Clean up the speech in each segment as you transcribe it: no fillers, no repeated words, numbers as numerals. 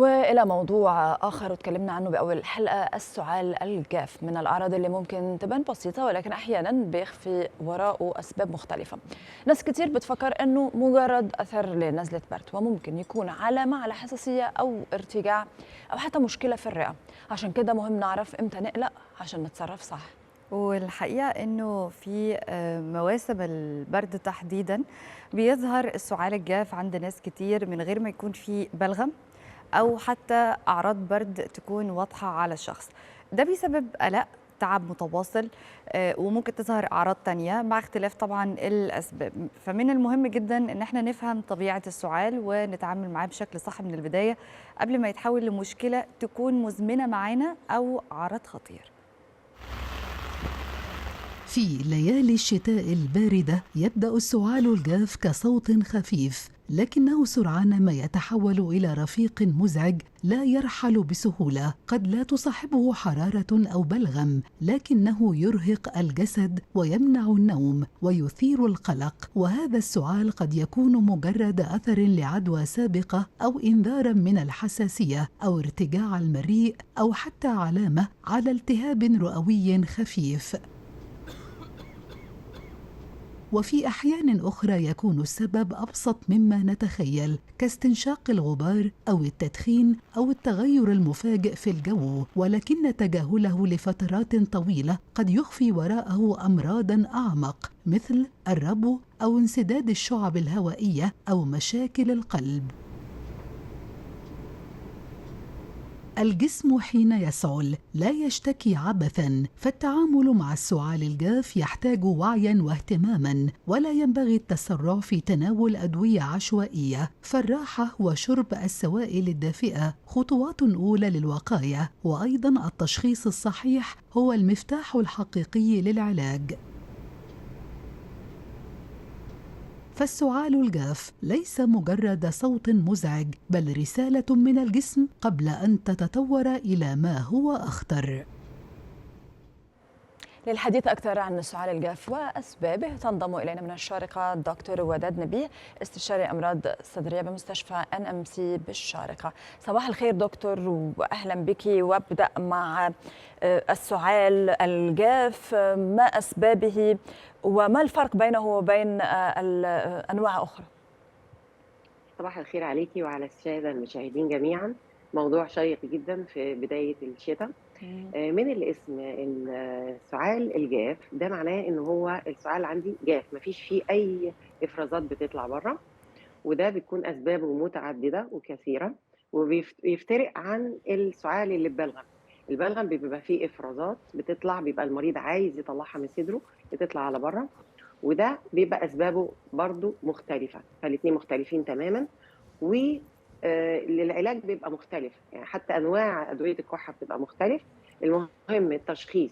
وإلى موضوع آخر وتكلمنا عنه بأول الحلقة، السعال الجاف من الأعراض اللي ممكن تبان بسيطة ولكن أحيانا بيخفي وراءه أسباب مختلفة. ناس كتير بتفكر أنه مجرد أثر لنزلة برد، وممكن يكون علامة على حساسية أو ارتجاع أو حتى مشكلة في الرئة. عشان كده مهم نعرف إمتى نقلق عشان نتصرف صح. والحقيقة إنه في مواسم البرد تحديدا بيظهر السعال الجاف عند ناس كتير من غير ما يكون في بلغم أو حتى أعراض برد تكون واضحة على الشخص. ده بيسبب قلق، تعب متواصل، وممكن تظهر أعراض تانية مع اختلاف طبعا الأسباب. فمن المهم جدا إن احنا نفهم طبيعة السعال ونتعامل معاه بشكل صح من البداية قبل ما يتحول لمشكلة تكون مزمنة معانا أو عرض خطير. في ليالي الشتاء الباردة يبدأ السعال الجاف كصوت خفيف، لكنه سرعان ما يتحول إلى رفيق مزعج لا يرحل بسهولة. قد لا تصاحبه حرارة أو بلغم، لكنه يرهق الجسد ويمنع النوم ويثير القلق. وهذا السعال قد يكون مجرد أثر لعدوى سابقة أو إنذارا من الحساسية أو ارتجاع المريء أو حتى علامة على التهاب رئوي خفيف. وفي أحيان أخرى يكون السبب أبسط مما نتخيل، كاستنشاق الغبار أو التدخين أو التغير المفاجئ في الجو، ولكن تجاهله لفترات طويلة قد يخفي وراءه أمراضاً أعمق مثل الربو أو انسداد الشعب الهوائية أو مشاكل القلب. الجسم حين يسعل لا يشتكي عبثاً، فالتعامل مع السعال الجاف يحتاج وعياً واهتماماً، ولا ينبغي التسرع في تناول أدوية عشوائية. فالراحة وشرب السوائل الدافئة خطوات أولى للوقاية، وأيضاً التشخيص الصحيح هو المفتاح الحقيقي للعلاج. فالسعال الجاف ليس مجرد صوت مزعج، بل رسالة من الجسم قبل أن تتطور إلى ما هو أخطر. للحديث أكثر عن السعال الجاف وأسبابه تنضم إلينا من الشارقة الدكتور وداد نبيه، استشاري أمراض صدرية بمستشفى NMC بالشارقة. صباح الخير دكتور وأهلا بك. وابدأ مع السعال الجاف، ما أسبابه وما الفرق بينه وبين أنواع أخرى؟ صباح الخير عليكي وعلى السادة المشاهدين جميعا. موضوع شيق جدا في بداية الشتاء. من الاسم السعال الجاف ده معناه ان هو السعال عندي جاف، مفيش فيه اي افرازات بتطلع بره، وده بتكون اسبابه متعدده وكثيره، وبيفترق عن السعال اللي ببلغم. البلغم بيبقى فيه افرازات بتطلع، بيبقى المريض عايز يطلعها من صدره بتطلع على بره، وده بيبقى اسبابه برضو مختلفه، فالاثنين مختلفين تماما. وللعلاج بيبقى مختلف، يعني حتى انواع ادويه الكحه بتبقى مختلف. المهم التشخيص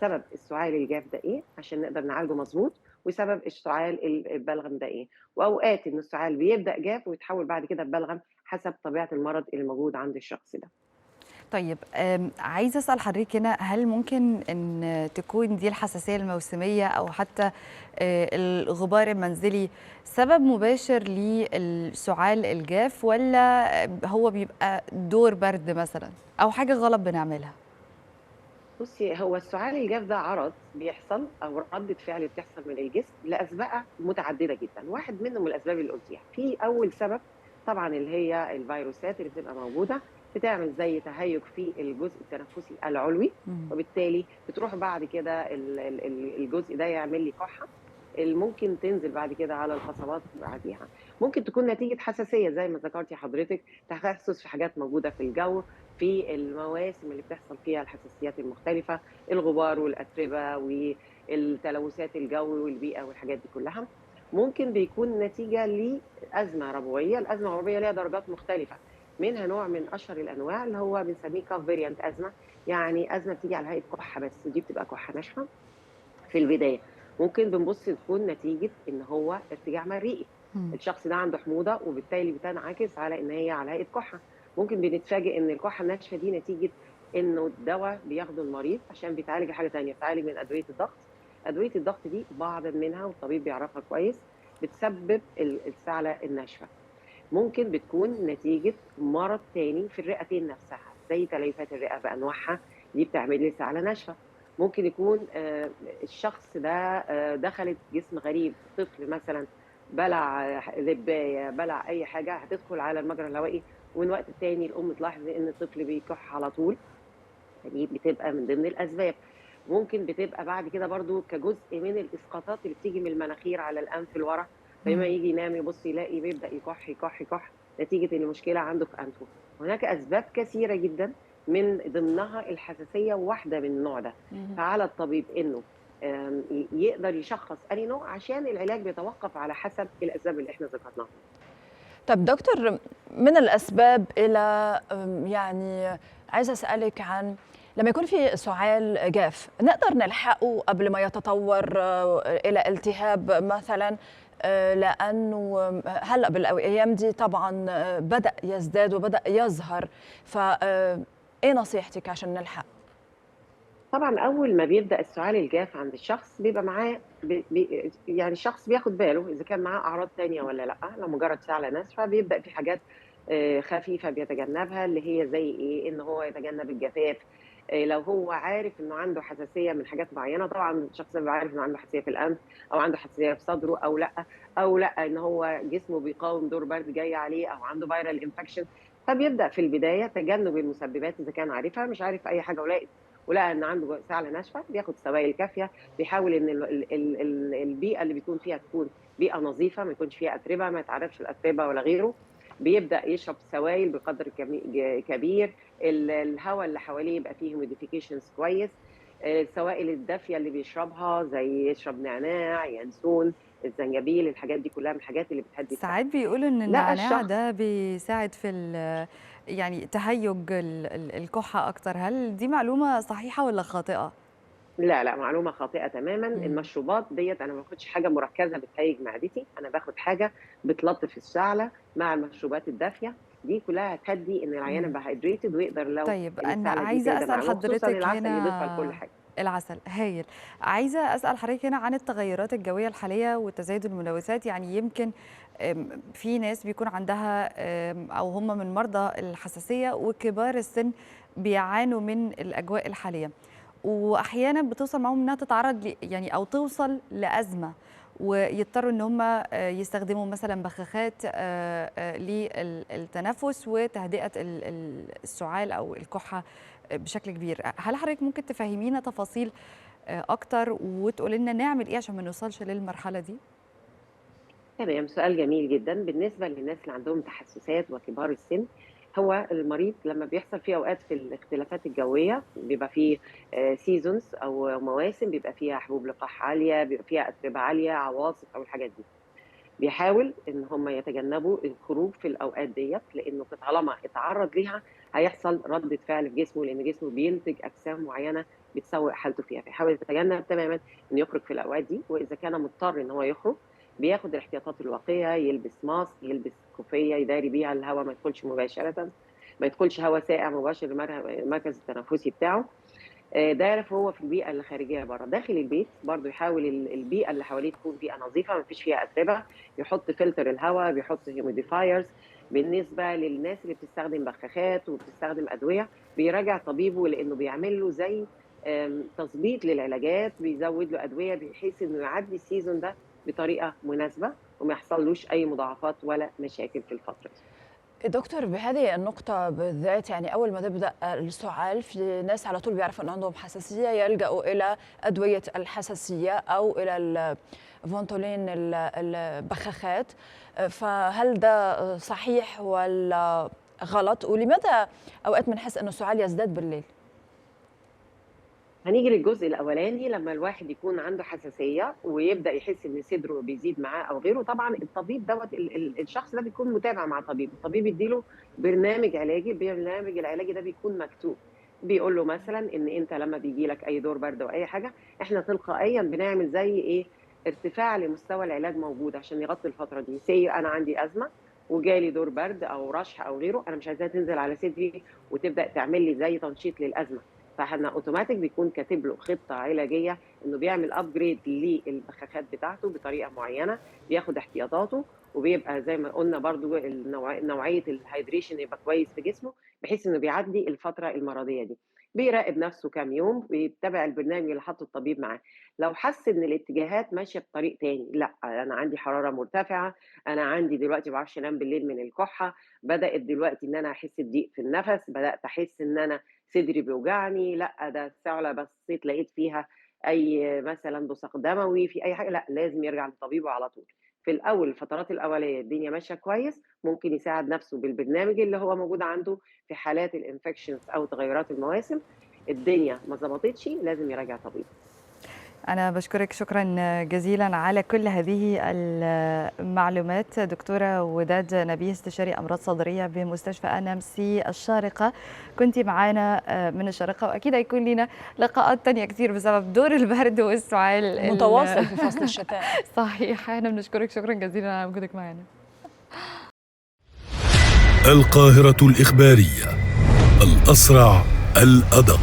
سبب السعال الجاف ده ايه عشان نقدر نعالجه مظبوط، وسبب السعال البلغم ده ايه. واوقات ان السعال بيبدا جاف ويتحول بعد كده ببلغم حسب طبيعه المرض اللي موجود عند الشخص ده. طيب، عايزة أسأل حضرتك هنا، هل ممكن أن تكون دي الحساسية الموسمية أو حتى الغبار المنزلي سبب مباشر للسعال الجاف، ولا هو بيبقى دور برد مثلا أو حاجة غلط بنعملها؟ بصي، هو السعال الجاف ده عرض بيحصل او ردة فعل بتحصل من الجسم لاسباب متعدده جدا. واحد منهم الاسباب اللي قلتيها. في اول سبب طبعا اللي هي الفيروسات اللي بتبقى موجوده، بتعمل زي تهيج في الجزء التنفسي العلوي، وبالتالي بتروح بعد كده الجزء ده يعمل لي كحه اللي ممكن تنزل بعد كده على القصبات بعديها. ممكن تكون نتيجه حساسيه زي ما ذكرتي حضرتك، تخصص في حاجات موجوده في الجو في المواسم اللي بتحصل فيها الحساسيات المختلفة، الغبار والأتربة والتلوثات الجو والبيئة والحاجات دي كلها. ممكن بيكون نتيجة لأزمة ربوية. الأزمة الربوية ليها درجات مختلفة، منها نوع من أشهر الأنواع اللي هو بنسميه كاف فيريانت أزمة، يعني أزمة بتيجي على هيئة كحة، بس ودي بتبقى كحة ناشفة في البداية. ممكن بنبص تكون نتيجة إن هو ارتجاع مريئي، الشخص ده عنده حموضة وبالتالي بتنعكس على إن هي على هيئة كحة. ممكن بنتفاجئ إن الكحة الناشفة دي نتيجة إنه الدواء بياخده المريض عشان بيتعالج حاجة تانية، بيتعالج من أدوية الضغط. أدوية الضغط دي بعض منها والطبيب بيعرفها كويس بتسبب السعلة الناشفة. ممكن بتكون نتيجه مرض تاني في الرئتين نفسها، زي تليفات الرئه بانواعها، دي بتعمل لي سعال ناشفه. ممكن يكون الشخص ده دخلت جسم غريب، طفل مثلا بلع لبايه، بلع اي حاجه هتدخل على المجرى الهوائي، ومن وقت تاني الام تلاحظ ان الطفل بيكح على طول، فدي بتبقى من ضمن الاسباب. ممكن بتبقى بعد كده برضو كجزء من الاسقاطات اللي بتيجي من المناخير على الانف لورا، فلما مم. يجي ينام يبص يلاقي بيبدا يكح يكح يكح نتيجه ان المشكله عنده في انفه. هناك اسباب كثيره جدا، من ضمنها الحساسيه، واحده من النوع ده. فعلى الطبيب انه يقدر يشخص اي نوع، عشان العلاج بيتوقف على حسب الاسباب اللي احنا ذكرناها. طب دكتور، من الأسباب إلى يعني عايزة أسألك عن لما يكون في سعال جاف، نقدر نلحقه قبل ما يتطور إلى التهاب مثلا؟ لأنه هلأ بالأيام دي طبعا بدأ يزداد وبدأ يظهر، إيه نصيحتك عشان نلحق؟ طبعا اول ما بيبدا السعال الجاف عند الشخص بيبقى معاه يعني الشخص بياخد باله اذا كان معاه اعراض تانية ولا لا. لو مجرد سعال ناشفه بيبدا في حاجات خفيفه بيتجنبها، اللي هي زي ايه؟ ان هو يتجنب الجفاف. لو هو عارف انه عنده حساسيه من حاجات معينه، طبعا الشخص بيبقى عارف انه عنده حساسيه في الانف، او عنده حساسيه في صدره، او لا ان هو جسمه بيقاوم دور برد جاي عليه، او عنده فيرال انفكشن. فبيبدا في البدايه تجنب المسببات اذا كان عارفها. مش عارف اي حاجه ولقى ان عنده سعله ناشفه، بياخد سوائل كافيه، بيحاول ان البيئه اللي بيكون فيها تكون بيئه نظيفه، ما يكونش فيها اتربه، ما يتعرضش الاتربه ولا غيره. بيبدا يشرب سوائل بقدر كبير، الهواء اللي حواليه يبقى فيه هيوميديفيكيشنز كويس. السوائل الدافيه اللي بيشربها زي يشرب نعناع، ينسون، الزنجبيل، الحاجات دي كلها من الحاجات اللي بتهدي السعال. ساعات بيقولوا ان لقى النعناع الشخص ده بيساعد في يعني تهيج الكحة اكتر، هل دي معلومة صحيحة ولا خاطئة؟ لا لا، معلومة خاطئة تماما. مم. المشروبات ديت أنا ما باخدش حاجة مركزة بتهيج معدتي، أنا باخد حاجة بتلطف الشعلة مع المشروبات الدافية. دي كلها هتهدي إن العيان مم. يبقى هايدريتد، ويقدر لو طيب أنا السعلة دي عايزة تهدى أسأل معاه، وخصوصا حضرتك العسل يضيفها لكل هنا. حاجة. العسل هايل. عايزة أسأل حضرتك هنا عن التغيرات الجوية الحالية وتزايد الملوثات، يعني يمكن في ناس بيكون عندها أو هم من مرضى الحساسية وكبار السن بيعانوا من الأجواء الحالية، وأحيانا بتوصل معاهم إنها تتعرض يعني أو توصل لأزمة، ويضطروا ان هم يستخدموا مثلا بخاخات للتنفس وتهدئه السعال او الكحه بشكل كبير. هل حضرتك ممكن تفهمينا تفاصيل اكتر وتقول لنا نعمل ايه عشان ما نوصلش للمرحله دي؟ تمام، سؤال جميل جدا. بالنسبة للناس اللي عندهم تحسسات وكبار السن، هو المريض لما بيحصل فيه أوقات في الاختلافات الجوية، بيبقى فيه سيزونز أو مواسم بيبقى فيها حبوب لقاح عالية، بيبقى فيها أتربة عالية، عواصف أو الحاجات دي، بيحاول ان هم يتجنبوا الخروج في الاوقات ديت، لانه طالما اتعرض ليها هيحصل ردة فعل في جسمه، لان جسمه بينتج اجسام معينه بتسوء حالته فيها، فيحاول يتجنب تماما ان يخرج في الاوقات دي. واذا كان مضطر ان هو يخرج، بياخد الاحتياطات الوقائيه، يلبس ماسك، يلبس كوفيه يداري بيها الهواء ما يدخلش مباشره، ما يدخلش هواء ساقع مباشر المركز التنفسي بتاعه. ده يعرف هو في البيئه اللي خارجيه بره. داخل البيت برضو يحاول البيئه اللي حواليه تكون بيئه نظيفه ما فيش فيها اتربه، يحط فلتر الهواء، بيحط هيوميديفايرز. بالنسبه للناس اللي بتستخدم بخاخات وبتستخدم ادويه، بيراجع طبيبه، لانه بيعمل له زي تظبيط للعلاجات، بيزود له ادويه بحيث انه يعدي السيزون ده بطريقه مناسبه، وما يحصلوش اي مضاعفات ولا مشاكل في الفتره دي. دكتور، بهذه النقطة بالذات، يعني أول ما تبدأ السعال في ناس على طول بيعرفوا أن عندهم حساسية يلجأوا إلى أدوية الحساسية أو إلى الفونتولين، البخاخات. فهل ده صحيح ولا غلط؟ ولماذا أوقات بنحس أنه السعال يزداد بالليل؟ هنيجي للجزء الاولاني. لما الواحد يكون عنده حساسيه ويبدا يحس ان صدره بيزيد معاه او غيره، طبعا الطبيب دوت الشخص ده بيكون متابع مع طبيب، الطبيب يديله برنامج علاجي. البرنامج العلاجي ده بيكون مكتوب، بيقول له مثلا ان انت لما بيجي لك اي دور برد او اي حاجه، احنا تلقائيا بنعمل زي ايه، ارتفاع لمستوى العلاج موجود عشان يغطي الفتره دي. انا عندي ازمه وجالي دور برد او رشح او غيره، انا مش عايزاها تنزل على صدري وتبدا تعمل لي زي تنشيط للازمه، فاحنا اوتوماتيك بيكون كاتب له خطه علاجيه، انه بيعمل ابجريد للبخاخات بتاعته بطريقه معينه، بياخد احتياطاته، وبيبقى زي ما قلنا برضو نوعيه الهيدريشن يبقى كويس في جسمه، بحيث انه بيعدي الفتره المرضيه دي. بيراقب نفسه كام يوم، بيتبع البرنامج اللي حاطه الطبيب معاه. لو حس ان الاتجاهات ماشيه بطريق تاني، لا انا عندي حراره مرتفعه، انا عندي دلوقتي ما بعرفش انام بالليل من الكحه، بدات دلوقتي ان انا احس بضيق في النفس، بدات احس ان انا صدري بيوجعني، لا ده السعله بصيت لقيت فيها اي مثلا بصق دموي في اي حاجه، لا لازم يرجع لطبيبه على طول. في الاول الفترات الاوليه الدنيا ماشيه كويس، ممكن يساعد نفسه بالبرنامج اللي هو موجود عنده في حالات الانفكشنز او تغيرات المواسم. الدنيا ما ظبطتش لازم يراجع طبيب. أنا بشكرك شكرا جزيلا على كل هذه المعلومات دكتورة وداد نبيه، استشاري أمراض صدرية بمستشفى NMC الشارقة. كنت معنا من الشارقة، وأكيد هيكون لنا لقاءات تانية كثير بسبب دور البرد والسعال متواصل في فصل الشتاء. صحيح. أنا بنشكرك شكرا جزيلا على وجودك معنا. القاهرة الإخبارية، الأسرع الأدق.